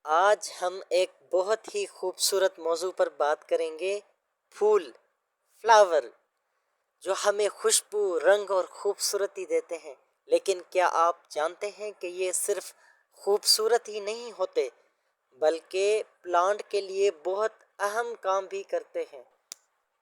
आज हम एक बहुत ही खूबसूरत मौजू पर बात करेंगे। फूल, फ्लावर, जो हमें खुशबू, रंग और खूबसूरती देते हैं। लेकिन क्या आप जानते हैं कि ये सिर्फ खूबसूरत ही नहीं होते, बल्कि प्लांट के लिए बहुत अहम काम भी करते हैं।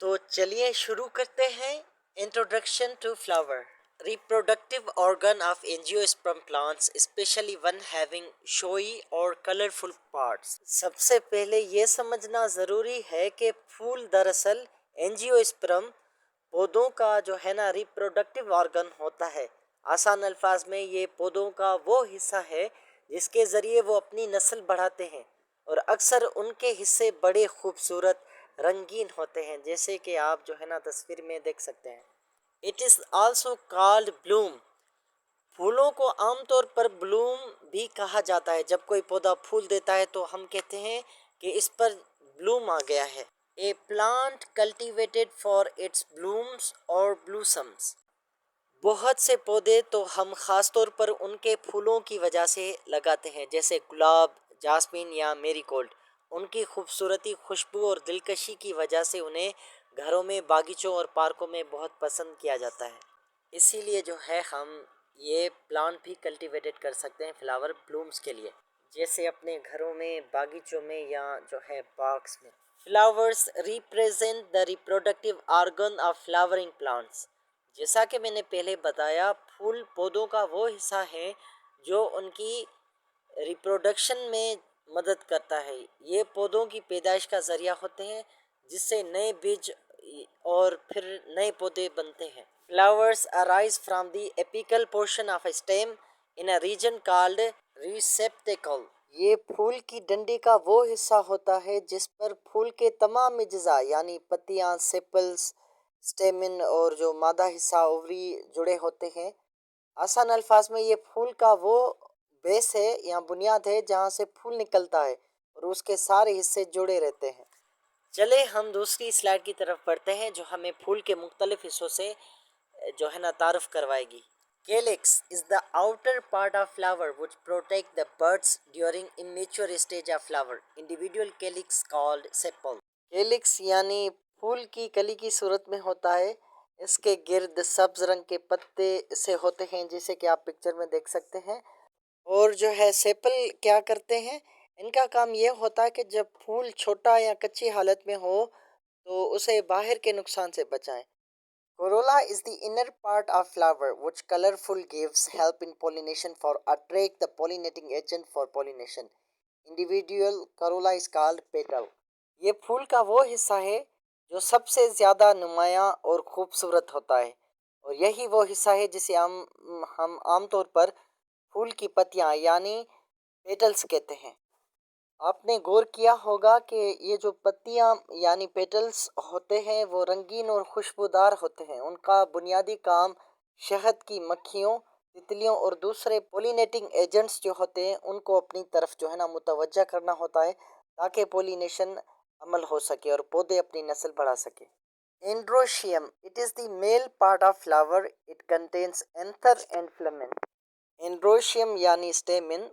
तो चलिए शुरू करते हैं। Introduction to flower. Reproductive organ of angiosperm plants, especially one having showy और कलरफुल parts। सबसे पहले ये समझना ज़रूरी है कि फूल दरअसल एंजियोस्पर्म पौधों का जो है ना रिप्रोडक्टिव ऑर्गन होता है। आसान अल्फाज में ये पौधों का वो हिस्सा है जिसके ज़रिए वो अपनी नस्ल बढ़ाते हैं, और अक्सर उनके हिस्से बड़े खूबसूरत रंगीन होते हैं, जैसे कि आप जो है ना तस्वीर में देख सकते हैं। It is also called Bloom. फूलों को आमतौर पर ब्लूम भी कहा जाता है। जब कोई पौधा फूल देता है तो हम कहते हैं कि इस पर ब्लूम आ गया है। A plant cultivated for its blooms और ब्लूसम्स। बहुत से पौधे तो हम खास तौर पर उनके फूलों की वजह से लगाते हैं, जैसे गुलाब, जास्मीन या मेरीगोल्ड। उनकी खूबसूरती, खुशबू और दिलकशी की वजह से उन्हें घरों में, बागीचों और पार्कों में बहुत पसंद किया जाता है। इसीलिए जो है हम ये प्लांट भी कल्टीवेटेड कर सकते हैं फ्लावर ब्लूम्स के लिए, जैसे अपने घरों में, बागीचों में या जो है पार्क्स में। Flowers represent the reproductive organ of flowering plants. जैसा कि मैंने पहले बताया, फूल पौधों का वो हिस्सा है जो उनकी रिप्रोडक्शन में मदद करता है। ये पौधों की पैदाइश का जरिया होते हैं, जिससे नए बीज और फिर नए पौधे बनते हैं। Flowers arise from the apical portion of A stem in a reason called receptacle. ये फूल की डंडी का वो हिस्सा होता है जिस पर फूल के तमाम अज्जा यानी पत्तियां, सेपल्स, स्टेमिन और जो मादा हिस्सा ओवरी जुड़े होते हैं। आसान अल्फाज में ये फूल का वो बेस है या बुनियाद है जहाँ से फूल निकलता है और उसके सारे हिस्से जुड़े रहते हैं। चले हम दूसरी स्लाइड की तरफ बढ़ते हैं, जो हमें फूल के मुख्तलिफ हिस्सों से जो है ना तारुफ करवाएगी। Calyx is the outer part of flower which protect the buds during immature stage of flower. Individual calyx called sepal। Calyx यानी फूल की कली की सूरत में होता है। इसके गिर्द सब्ज रंग के पत्ते से होते हैं, जैसे कि आप पिक्चर में देख सकते हैं। और जो है सेपल क्या करते हैं, इनका काम यह होता है कि जब फूल छोटा या कच्ची हालत में हो तो उसे बाहर के नुकसान से बचाएं। Corolla is the inner part of flower which colorful gives help in pollination for attract the pollinating agent for pollination. Individual corolla is called petal। ये फूल का वो हिस्सा है जो सबसे ज़्यादा नुमायाँ और खूबसूरत होता है, और यही वो हिस्सा है जिसे हम आमतौर पर फूल की पत्तियाँ यानी पेटल्स कहते हैं। आपने गौर किया होगा कि ये जो पत्तियां यानी पेटल्स होते हैं वो रंगीन और खुशबूदार होते हैं। उनका बुनियादी काम शहद की मक्खियों, तितलियों और दूसरे पोलिनेटिंग एजेंट्स जो होते हैं उनको अपनी तरफ जो है ना मुतवज्जा करना होता है, ताकि पोलिनेशन अमल हो सके और पौधे अपनी नस्ल बढ़ा सके। Androecium, it is the male part of flower. It contains anther and filament. Androecium यानी स्टेमिन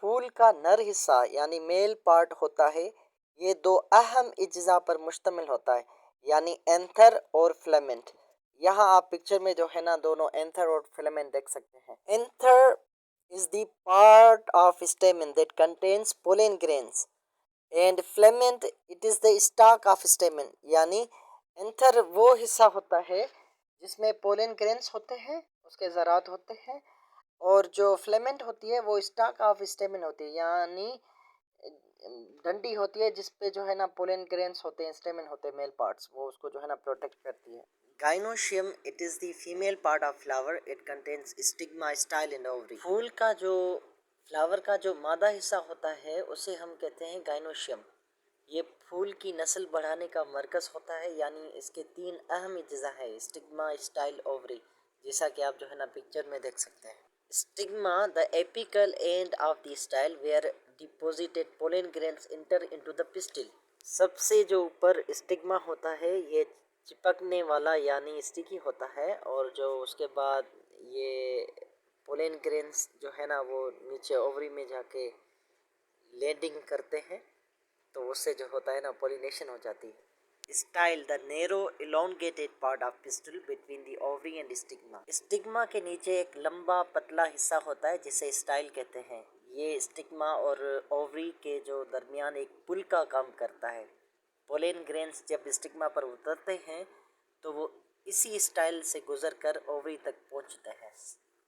फूल का नर हिस्सा यानी मेल पार्ट होता है। ये दो अहम अज्जा पर मुश्तमिल होता है, यानी एंथर और फिलामेंट। यहाँ आप पिक्चर में जो है ना दोनों एंथर और फिलामेंट देख सकते हैं। Anther is the part of stamen that contains pollen grains and filament it is the stock of stamen. यानी एंथर वो हिस्सा होता है जिसमें पोलन ग्रेन्स होते हैं, उसके ज़रात होते हैं, और जो फिलामेंट होती है वो स्टॉक ऑफ स्टेमिन होती है, यानी डंडी होती है जिस पे जो है ना पोलन ग्रेन्स होते हैं, स्टेमिन होते हैं, मेल पार्ट्स, वो उसको जो है ना प्रोटेक्ट करती है। Gynoecium, it is the female part of flower. It contains stigma, style and ovary. फूल का जो फ्लावर का जो मादा हिस्सा होता है उसे हम कहते हैं गाइनोशियम। ये फूल की नस्ल बढ़ाने का मरकज़ होता है, यानी इसके तीन अहम अज्जा है, स्टिग्मा, स्टाइल, ओवरी, जैसा कि आप जो है ना पिक्चर में देख सकते हैं। Stigma, the apical end of the style where deposited pollen grains enter into the pistil। सबसे जो ऊपर स्टिग्मा होता है ये चिपकने वाला यानी स्टिकी होता है, और जो उसके बाद ये पोलन ग्रेन्स जो है ना वो नीचे ओवरी में जाके लैंडिंग करते हैं तो उससे जो होता है ना पोलिनेशन हो जाती है। Style the narrow elongated part of pistol between the ovary and stigma. Stigma के नीचे एक लंबा पतला हिस्सा होता है जिसे स्टाइल कहते हैं। ये स्टिग्मा और ओवरी के जो दरमियान एक पुल का काम करता है। पोलन ग्रेन्स जब स्टिग्मा पर उतरते हैं तो वो इसी स्टाइल से गुजर कर ओवरी तक पहुंचते हैं,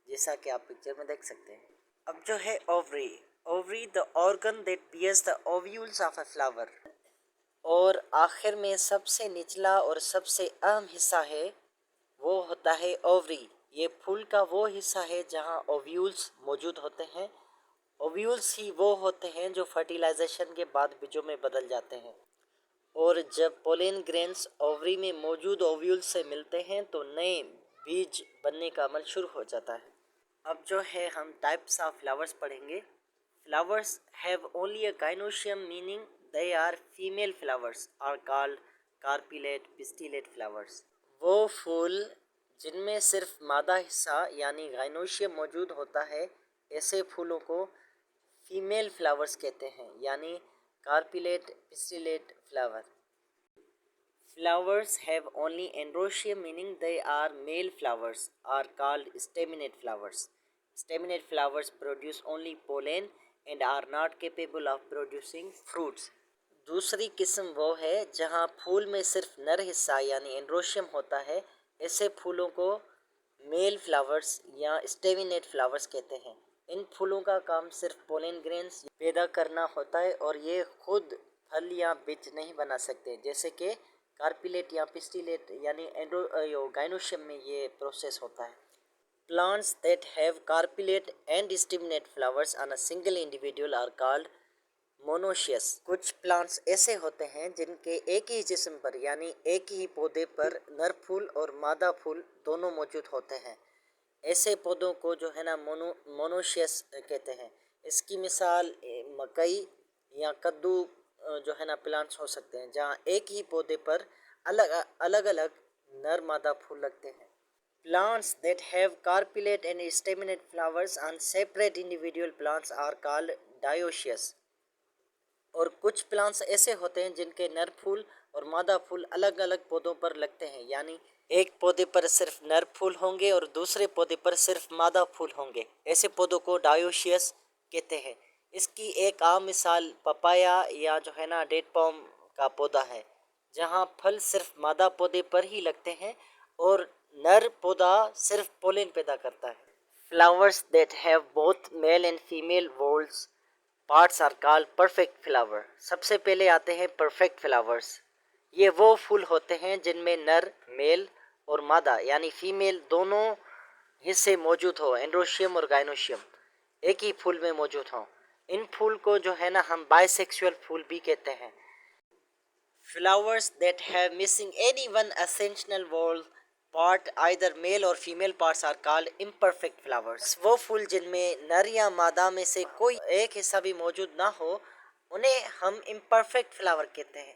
जैसा कि आप पिक्चर में देख सकते हैं। अब जो है ovary, ovary the organ that bears the ovules of a flower. और आखिर में सबसे निचला और सबसे अहम हिस्सा है वो होता है ओवरी। ये फूल का वो हिस्सा है जहाँ ओव्यूल्स मौजूद होते हैं। ओव्यूल्स ही वो होते हैं जो फर्टिलाइजेशन के बाद बीजों में बदल जाते हैं, और जब पोलन ग्रेन्स ओवरी में मौजूद ओव्यूल्स से मिलते हैं तो नए बीज बनने का अमल शुरू हो जाता है। अब जो है हम टाइप्स ऑफ फ्लावर्स पढ़ेंगे। Flowers have only a gynoecium meaning they are female flowers are called carpellate pistillate flowers. वो फूल जिनमें सिर्फ मादा हिस्सा यानी गाइनोशियम मौजूद होता है, ऐसे फूलों को फीमेल फ्लावर्स कहते हैं, यानी carpellate pistillate flower. Flowers have only androecium, meaning they are male flowers, are called staminate flowers. Staminate flowers produce only pollen and are not capable of producing fruits. दूसरी किस्म वो है जहाँ फूल में सिर्फ नर हिस्सा यानी एंड्रोशियम होता है। ऐसे फूलों को मेल फ्लावर्स या स्टेमिनेट फ्लावर्स कहते हैं। इन फूलों का काम सिर्फ पोलन ग्रेन्स पैदा करना होता है और ये खुद फल या बीज नहीं बना सकते, जैसे कि कार्पिलेट या पिस्टिलेट यानी गाइनोशियम में ये प्रोसेस होता है। Plants that have carpellate and staminate flowers on a single individual are called monoecious. कुछ प्लांट्स ऐसे होते हैं जिनके एक ही जिस्म पर यानी एक ही पौधे पर नर फूल और मादा फूल दोनों मौजूद होते हैं। ऐसे पौधों को जो है ना मोनोशियस कहते हैं। इसकी मिसाल मकई या कद्दू जो है ना प्लांट्स हो सकते हैं जहाँ एक ही पौधे पर अलग अलग अलग नर मादा फूल लगते हैं। Plants that have carpellate and staminate flowers on separate individual plants are called dioecious. और कुछ प्लांट्स ऐसे होते हैं जिनके नर फूल और मादा फूल अलग अलग पौधों पर लगते हैं, यानी एक पौधे पर सिर्फ नर फूल होंगे और दूसरे पौधे पर सिर्फ मादा फूल होंगे। ऐसे पौधों को डायोशियस कहते हैं। इसकी एक आम मिसाल पपाया या जो है ना डेट पॉम का पौधा है, जहाँ फल सिर्फ मादा पौधे पर ही लगते हैं और नर पौधा सिर्फ पोलन पैदा करता है। Flowers that have both male and female whorls parts are called perfect flower. सबसे पहले आते हैं परफेक्ट फ्लावर्स। ये वो फूल होते हैं जिनमें नर मेल और मादा यानी फीमेल दोनों हिस्से मौजूद हो, एंड्रोशियम और गाइनोशियम एक ही फूल में मौजूद हो। इन फूल को जो है ना हम बाइसेक्सुअल फूल भी कहते हैं। Flowers that have missing any one essential whorl part either male और female parts are called imperfect flowers. वो फूल जिनमें नर या मादा में से कोई एक हिस्सा भी मौजूद ना हो, उन्हें हम इम्परफेक्ट फ्लावर कहते हैं।